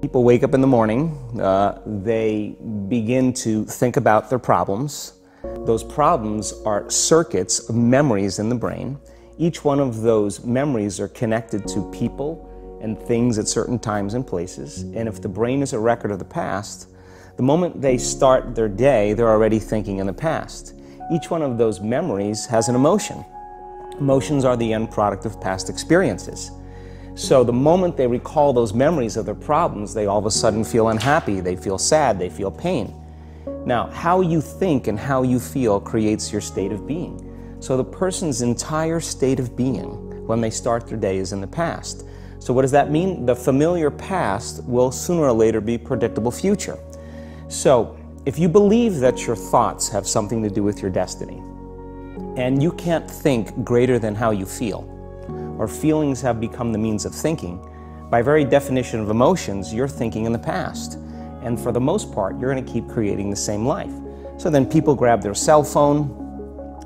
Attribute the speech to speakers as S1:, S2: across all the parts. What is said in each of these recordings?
S1: People wake up in the morning, they begin to think about their problems. Those problems are circuits of memories in the brain. Each one of those memories are connected to people and things at certain times and places. And if the brain is a record of the past, the moment they start their day, they're already thinking in the past. Each one of those memories has an emotion. Emotions are the end product of past experiences. So the moment they recall those memories of their problems, they all of a sudden feel unhappy, they feel sad, they feel pain. Now, how you think and how you feel creates your state of being. So the person's entire state of being when they start their day is in the past. So what does that mean? The familiar past will sooner or later be predictable future. So if you believe that your thoughts have something to do with your destiny, and you can't think greater than how you feel, or feelings have become the means of thinking, by very definition of emotions, you're thinking in the past. And for the most part, you're going to keep creating the same life. So then people grab their cell phone,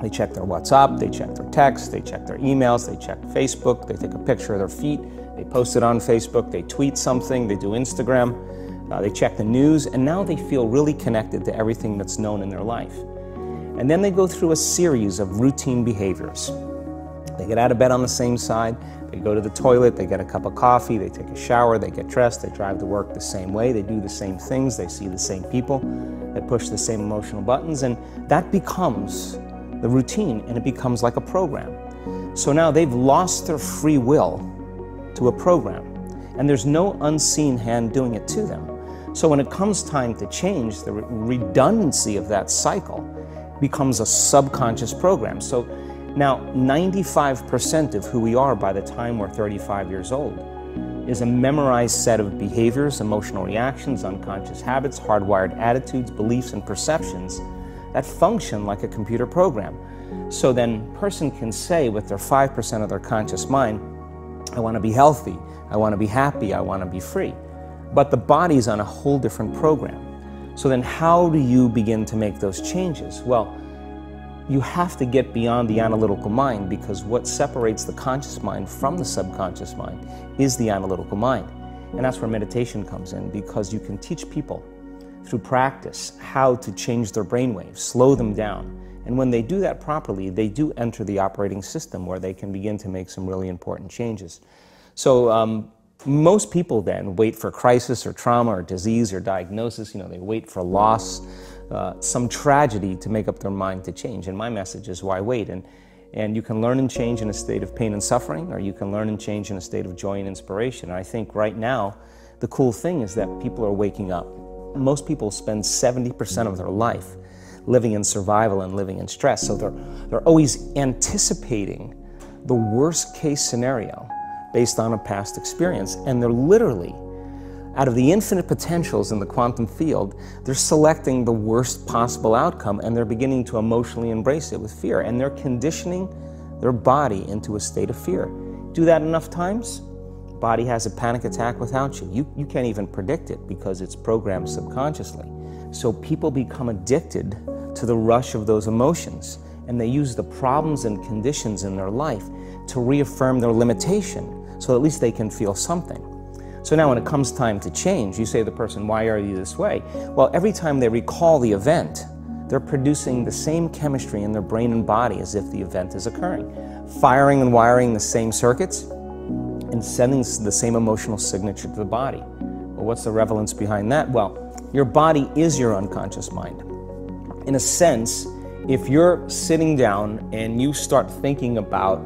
S1: they check their WhatsApp, they check their text, they check their emails, they check Facebook, they take a picture of their feet, they post it on Facebook, they tweet something, they do Instagram, they check the news, and now they feel really connected to everything that's known in their life. And then they go through a series of routine behaviors. They get out of bed on the same side, they go to the toilet, they get a cup of coffee, they take a shower, they get dressed, they drive to work the same way, they do the same things, they see the same people, they push the same emotional buttons, and that becomes the routine, and it becomes like a program. So now they've lost their free will to a program, and there's no unseen hand doing it to them. So when it comes time to change, the redundancy of that cycle becomes a subconscious program. So now 95% of who we are by the time we're 35 years old is a memorized set of behaviors, emotional reactions, unconscious habits, hardwired attitudes, beliefs, and perceptions that function like a computer program. So then a person can say with their 5% of their conscious mind, I want to be healthy, I want to be happy, I want to be free. But the body's on a whole different program. So then how do you begin to make those changes? Well, you have to get beyond the analytical mind, because what separates the conscious mind from the subconscious mind is the analytical mind. And that's where meditation comes in, because you can teach people through practice how to change their brainwaves, slow them down. And when they do that properly, they do enter the operating system where they can begin to make some really important changes. So most people then wait for crisis or trauma or disease or diagnosis. They wait for loss, some tragedy to make up their mind to change. And my message is, why wait? And you can learn and change in a state of pain and suffering, or you can learn and change in a state of joy and inspiration. And I think right now, the cool thing is that people are waking up. Most people spend 70% of their life living in survival and living in stress. So they're always anticipating the worst case scenario based on a past experience. And they're literally, out of the infinite potentials in the quantum field, they're selecting the worst possible outcome, and they're beginning to emotionally embrace it with fear. And they're conditioning their body into a state of fear. Do that enough times, body has a panic attack without you. You can't even predict it because it's programmed subconsciously. So people become addicted to the rush of those emotions, and they use the problems and conditions in their life to reaffirm their limitation, so at least they can feel something. So now when it comes time to change, you say to the person, why are you this way? Well, every time they recall the event, they're producing the same chemistry in their brain and body as if the event is occurring, firing and wiring the same circuits and sending the same emotional signature to the body. Well, what's the relevance behind that? Well, your body is your unconscious mind. In a sense, if you're sitting down and you start thinking about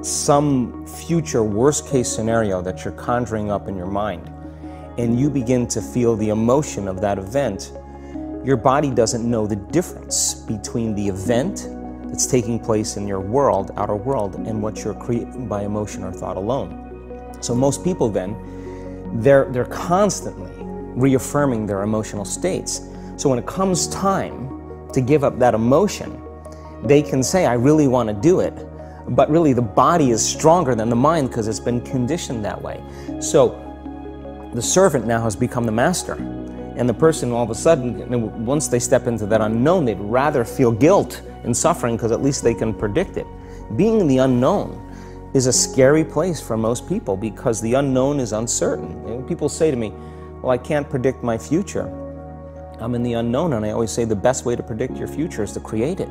S1: some future worst case scenario that you're conjuring up in your mind, and you begin to feel the emotion of that event, your body doesn't know the difference between the event that's taking place in your world, outer world, and what you're creating by emotion or thought alone. So most people then, they're constantly reaffirming their emotional states. So when it comes time to give up that emotion, they can say, I really want to do it, but really the body is stronger than the mind because it's been conditioned that way. So the servant now has become the master, and the person all of a sudden, once they step into that unknown, they'd rather feel guilt and suffering because at least they can predict it. Being in the unknown is a scary place for most people because the unknown is uncertain. People say to me, well, I can't predict my future. I'm in the unknown, and I always say the best way to predict your future is to create it.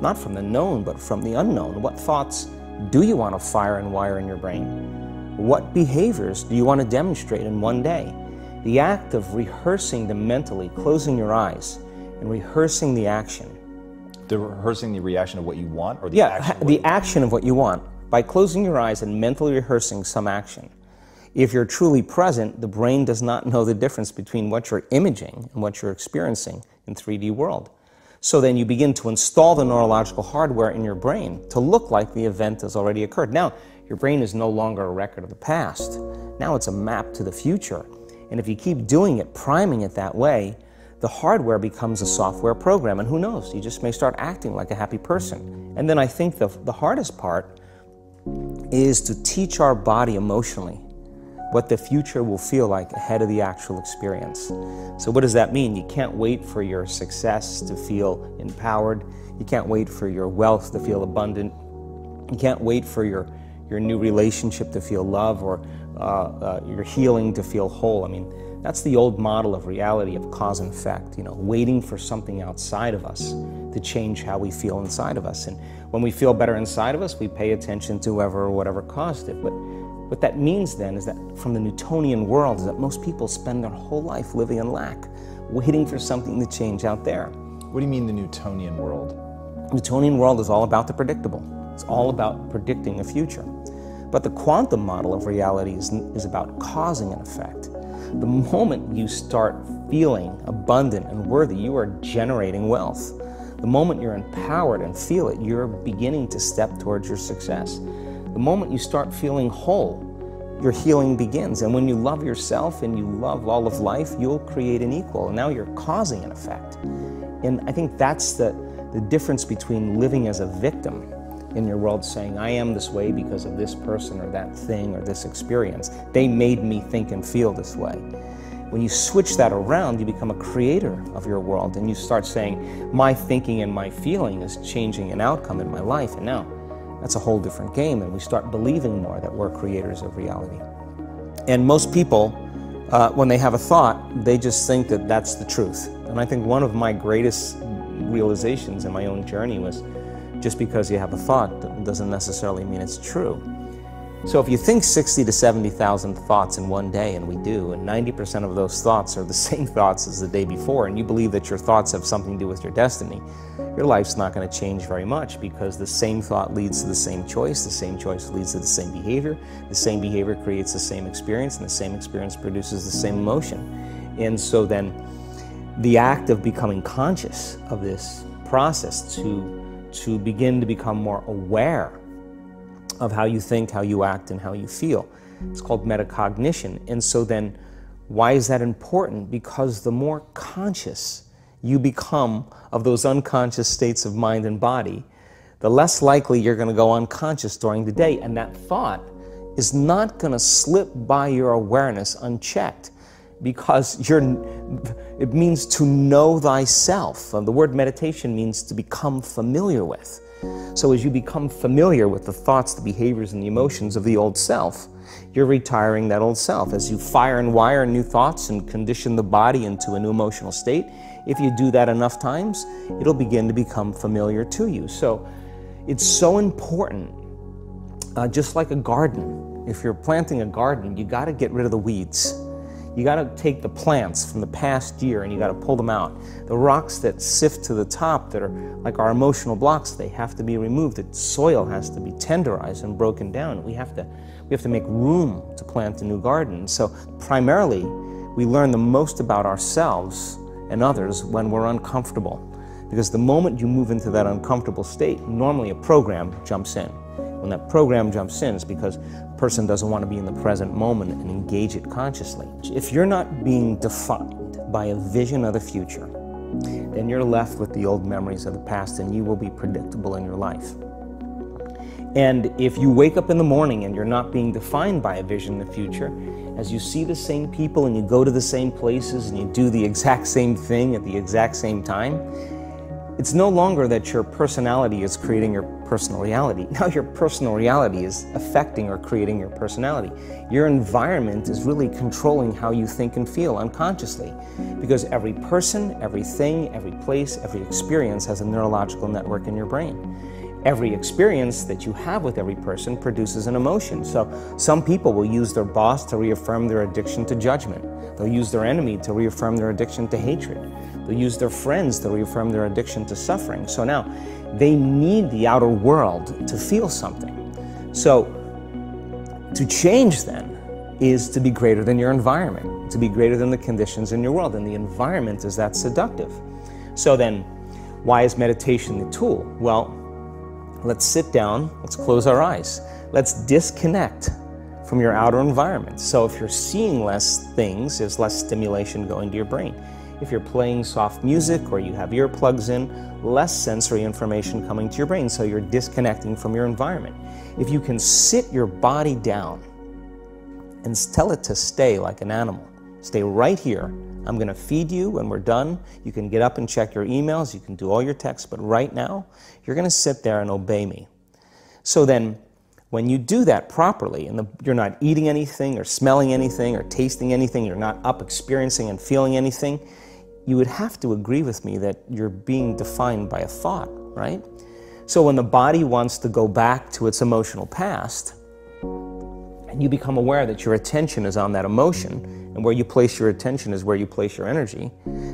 S1: Not from the known, but from the unknown. What thoughts do you want to fire and wire in your brain? What behaviors do you want to demonstrate in one day? The act of rehearsing them mentally, closing your eyes, and rehearsing the action.
S2: Rehearsing the reaction of what you want, or the action?
S1: Yeah, the action of what you want. By closing your eyes and mentally rehearsing some action. If you're truly present, the brain does not know the difference between what you're imaging and what you're experiencing in 3D world. So then you begin to install the neurological hardware in your brain to look like the event has already occurred. Now, your brain is no longer a record of the past. Now it's a map to the future. And if you keep doing it, priming it that way, the hardware becomes a software program. And who knows, you just may start acting like a happy person. And then I think the hardest part is to teach our body emotionally what the future will feel like ahead of the actual experience. So what does that mean? You can't wait for your success to feel empowered. You can't wait for your wealth to feel abundant. You can't wait for your new relationship to feel love, or your healing to feel whole. I mean, that's the old model of reality, of cause and effect, waiting for something outside of us to change how we feel inside of us. And when we feel better inside of us, we pay attention to whoever or whatever caused it. But what that means then is that from the Newtonian world is that most people spend their whole life living in lack, waiting for something to change out there.
S2: What do you mean the Newtonian world?
S1: Newtonian world is all about the predictable. It's all about predicting the future. But the quantum model of reality is about causing an effect. The moment you start feeling abundant and worthy, you are generating wealth. The moment you're empowered and feel it, you're beginning to step towards your success. The moment you start feeling whole, your healing begins. And when you love yourself and you love all of life, you'll create an equal. And now you're causing an effect. And I think that's the difference between living as a victim in your world, saying, I am this way because of this person or that thing or this experience. They made me think and feel this way. When you switch that around, you become a creator of your world, and you start saying, my thinking and my feeling is changing an outcome in my life. And now that's a whole different game, and we start believing more that we're creators of reality. And most people, when they have a thought, they just think that that's the truth. And I think one of my greatest realizations in my own journey was, just because you have a thought doesn't necessarily mean it's true. So if you think 60 to 70,000 thoughts in one day, and we do, and 90% of those thoughts are the same thoughts as the day before, and you believe that your thoughts have something to do with your destiny, your life's not going to change very much, because the same thought leads to the same choice leads to the same behavior creates the same experience, and the same experience produces the same emotion. And so then the act of becoming conscious of this process to begin to become more aware of how you think, how you act, and how you feel. It's called metacognition. And so then, why is that important? Because the more conscious you become of those unconscious states of mind and body, the less likely you're going to go unconscious during the day. And that thought is not going to slip by your awareness unchecked, because it means to know thyself. The word meditation means to become familiar with. So as you become familiar with the thoughts, the behaviors, and the emotions of the old self, you're retiring that old self. As you fire and wire new thoughts and condition the body into a new emotional state, if you do that enough times, it'll begin to become familiar to you. So it's so important, just like a garden. If you're planting a garden, you got to get rid of the weeds. You got to take the plants from the past year and you got to pull them out. The rocks that sift to the top that are like our emotional blocks, they have to be removed. The soil has to be tenderized and broken down. We have to make room to plant a new garden. So primarily, we learn the most about ourselves and others when we're uncomfortable. Because the moment you move into that uncomfortable state, normally a program jumps in. When that program jumps in, it's because a person doesn't want to be in the present moment and engage it consciously. If you're not being defined by a vision of the future, then you're left with the old memories of the past, and you will be predictable in your life. And if you wake up in the morning and you're not being defined by a vision of the future, as you see the same people and you go to the same places and you do the exact same thing at the exact same time, It's no longer that your personality is creating your personal reality. Now your personal reality is affecting or creating your personality. Your environment is really controlling how you think and feel unconsciously, because every person, everything, every place, every experience has a neurological network in your brain. Every experience that you have with every person produces an emotion. So some people will use their boss to reaffirm their addiction to judgment. They'll use their enemy to reaffirm their addiction to hatred. They'll use their friends to reaffirm their addiction to suffering. So now they need the outer world to feel something. So to change then is to be greater than your environment, to be greater than the conditions in your world. And the environment is that seductive. So then why is meditation the tool? Well, let's sit down, let's close our eyes. Let's disconnect from your outer environment. So if you're seeing less things, there's less stimulation going to your brain. If you're playing soft music or you have earplugs in, less sensory information coming to your brain, so you're disconnecting from your environment. If you can sit your body down and tell it to stay like an animal, stay right here. I'm going to feed you when we're done. You can get up and check your emails, you can do all your texts, but right now, you're going to sit there and obey me. So then, when you do that properly, and you're not eating anything or smelling anything or tasting anything, you're not up experiencing and feeling anything, you would have to agree with me that you're being defined by a thought, right? So when the body wants to go back to its emotional past, and you become aware that your attention is on that emotion, and where you place your attention is where you place your energy,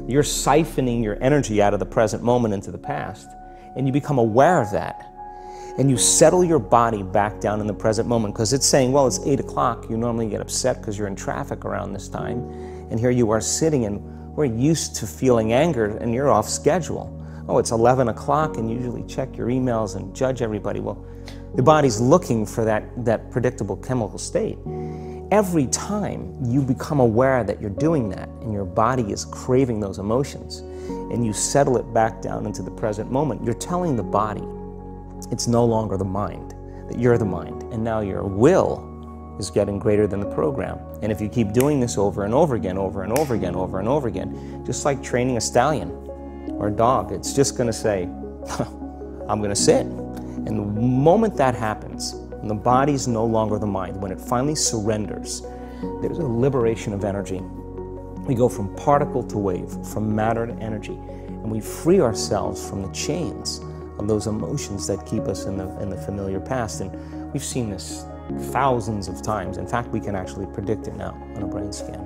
S1: you're siphoning your energy out of the present moment into the past, and you become aware of that. And you settle your body back down in the present moment, because it's saying, well, it's 8 o'clock. You normally get upset because you're in traffic around this time. And here you are sitting, and we're used to feeling anger, and you're off schedule. Oh, it's 11 o'clock, and you usually check your emails and judge everybody. Well, the body's looking for that predictable chemical state. Every time you become aware that you're doing that, and your body is craving those emotions, and you settle it back down into the present moment, you're telling the body, it's no longer the mind, that you're the mind, and now your will is getting greater than the program. And if you keep doing this over and over again, over and over again, over and over again, just like training a stallion or a dog, it's just going to say, I'm going to sit. And the moment that happens, and the body's no longer the mind, when it finally surrenders, there's a liberation of energy. We go from particle to wave, from matter to energy, and we free ourselves from the chains of those emotions that keep us in the familiar past. And we've seen this thousands of times. In fact, we can actually predict it now on a brain scan.